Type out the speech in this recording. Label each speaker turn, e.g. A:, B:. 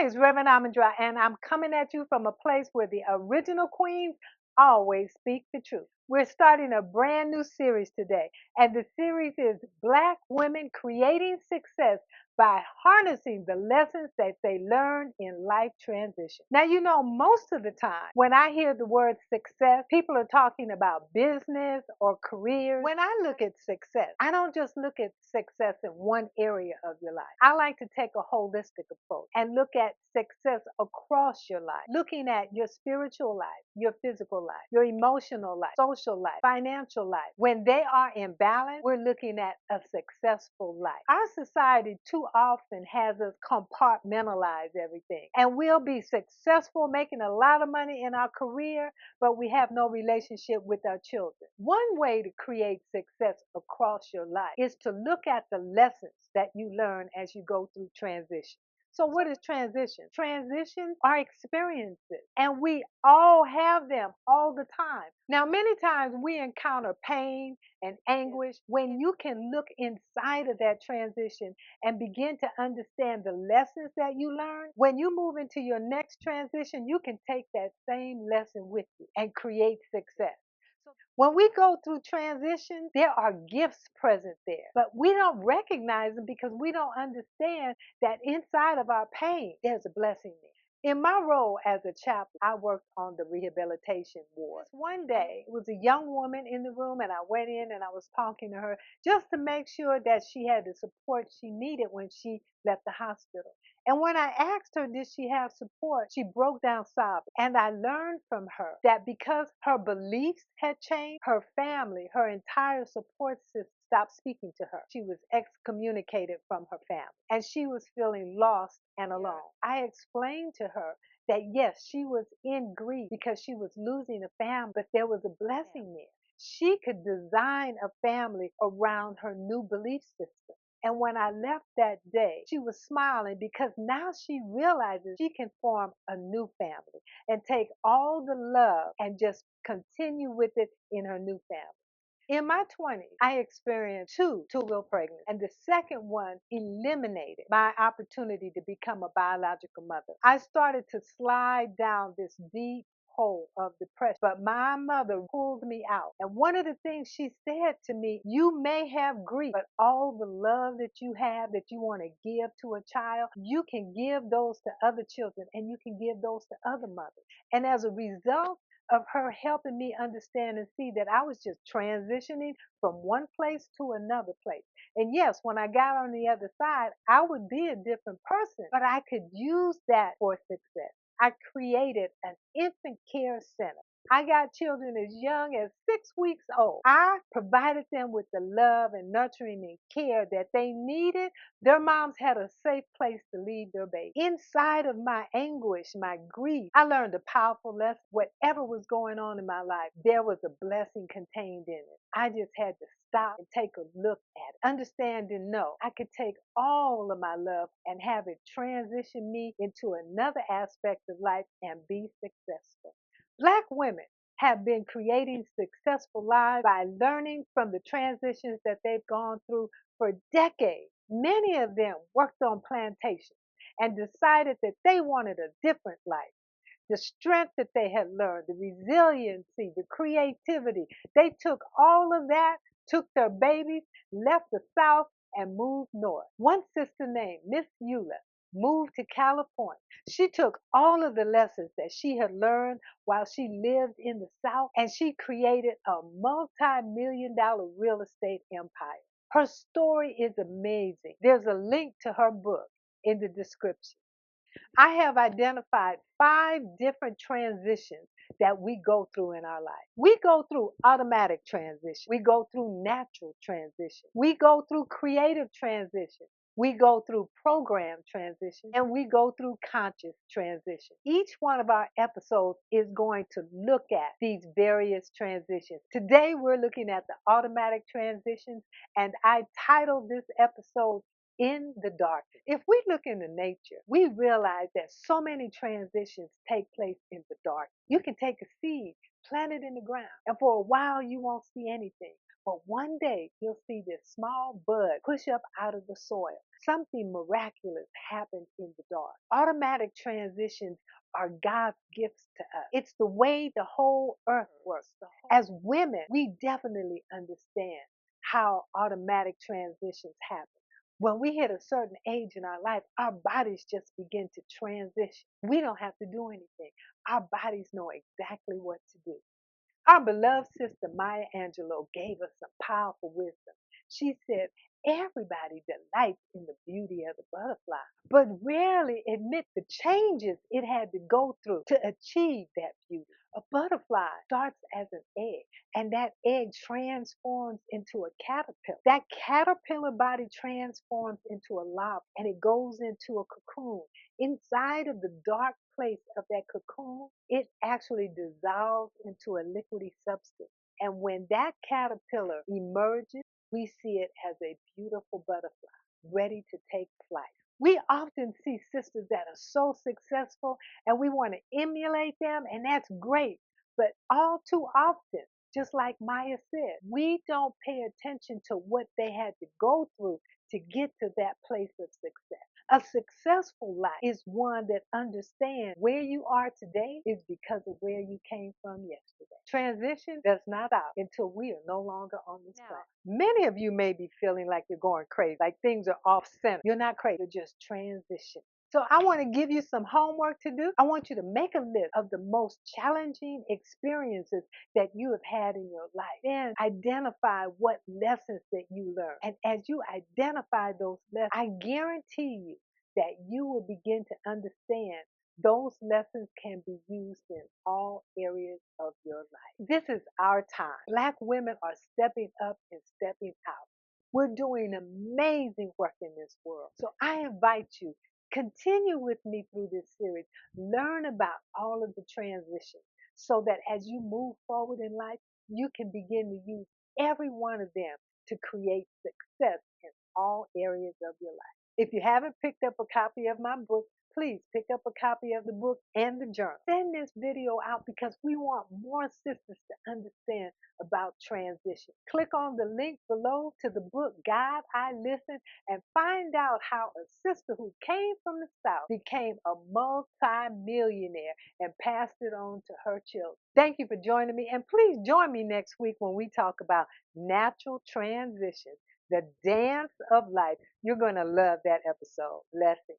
A: name's Reverend Ahmondra, and I'm coming at you from a place where the original queens always speak the truth. We're starting a brand new series today, and the series is Black Women Creating Success by Harnessing the Lessons that they learned in life transition. Now, you know, most of the time when I hear the word success, people are talking about business or careers. When I look at success, I don't just look at success in one area of your life. I like to take a holistic approach and look at success across your life, looking at your spiritual life, your physical life, your emotional life, social life, financial life. When they are in balance, we're looking at a successful life. Our society too often has us compartmentalize everything, and we'll be successful making a lot of money in our career, but we have no relationship with our children. One way to create success across your life is to look at the lessons that you learn as you go through transition. So what is transition? Transitions are experiences, and we all have them all the time. Now, many times we encounter pain and anguish. When you can look inside of that transition and begin to understand the lessons that you learn, when you move into your next transition, you can take that same lesson with you and create success. When we go through transition, there are gifts present there, but we don't recognize them because we don't understand that inside of our pain, there's a blessing there. In my role as a chaplain, I worked on the rehabilitation ward. One day, it was a young woman in the room, and I went in and I was talking to her just to make sure that she had the support she needed when she left the hospital. And when I asked her, did she have support, she broke down sobbing. And I learned from her that because her beliefs had changed, her family, her entire support system stopped speaking to her. She was excommunicated from her family, and she was feeling lost and alone. I explained to her that yes, she was in grief because she was losing a family, but there was a blessing there. She could design a family around her new belief system. And when I left that day, she was smiling because now she realizes she can form a new family and take all the love and just continue with it in her new family. In my 20s, I experienced two-wheel pregnancy, and the second one eliminated my opportunity to become a biological mother. I started to slide down this deep hole of depression, but my mother pulled me out. And one of the things she said to me, you may have grief, but all the love that you have that you want to give to a child, you can give those to other children, and you can give those to other mothers. And as a result of her helping me understand and see that I was just transitioning from one place to another place. And yes, when I got on the other side, I would be a different person, but I could use that for success. I created an infant care center. I got children as young as 6 weeks old. I provided them with the love and nurturing and care that they needed. Their moms had a safe place to leave their baby. Inside of my anguish, my grief, I learned a powerful lesson. Whatever was going on in my life, there was a blessing contained in it. I just had to stop and take a look at it, understand and know I could take all of my love and have it transition me into another aspect of life and be successful. Black women have been creating successful lives by learning from the transitions that they've gone through for decades. Many of them worked on plantations and decided that they wanted a different life. The strength that they had learned, the resiliency, the creativity, they took all of that, took their babies, left the South, and moved north. One sister named Miss Eula moved to California. She took all of the lessons that she had learned while she lived in the South, and she created a multi-million-dollar real estate empire. Her story is amazing. There's a link to her book in the description. I have identified 5 different transitions that we go through in our life. We go through automatic transition. We go through natural transition. We go through creative transition. We go through program transition, and we go through conscious transition. Each one of our episodes is going to look at these various transitions. Today we're looking at the automatic transitions, and I titled this episode in the dark. If we look into nature, we realize that so many transitions take place in the dark. You can take a seed, plant it in the ground, and for a while you won't see anything. But one day you'll see this small bud push up out of the soil. Something miraculous happens in the dark. Automatic transitions are God's gifts to us. It's the way the whole earth works. As women, we definitely understand how automatic transitions happen. When we hit a certain age in our life, our bodies just begin to transition. We don't have to do anything. Our bodies know exactly what to do. Our beloved sister Maya Angelou gave us some powerful wisdom. She said, everybody delights in the beauty of the butterfly, but rarely admit the changes it had to go through to achieve that beauty. A butterfly starts as an egg, and that egg transforms into a caterpillar. That caterpillar body transforms into a larva, and it goes into a cocoon. Inside of the dark place of that cocoon, it actually dissolves into a liquidy substance. And when that caterpillar emerges, we see it as a beautiful butterfly ready to take flight. We often see sisters that are so successful and we want to emulate them, and that's great. But all too often, just like Maya said, we don't pay attention to what they had to go through to get to that place of success. A successful life is one that understands where you are today is because of where you came from yesterday. Transition does not stop until we are no longer on this planet. Many of you may be feeling like you're going crazy, like things are off center. You're not crazy, you're just transition. So I want to give you some homework to do. I want you to make a list of the most challenging experiences that you have had in your life. Then identify what lessons that you learned. And as you identify those lessons, I guarantee you that you will begin to understand those lessons can be used in all areas of your life. This is our time. Black women are stepping up and stepping out. We're doing amazing work in this world. So I invite you, continue with me through this series. Learn about all of the transitions so that as you move forward in life, you can begin to use every one of them to create success in all areas of your life. If you haven't picked up a copy of my book, please pick up a copy of the book and the journal. Send this video out because we want more sisters to understand about transition. Click on the link below to the book God I Listen and find out how a sister who came from the South became a multi-millionaire and passed it on to her children. Thank you for joining me, and please join me next week when we talk about natural transitions, the dance of life. You're going to love that episode. Blessings.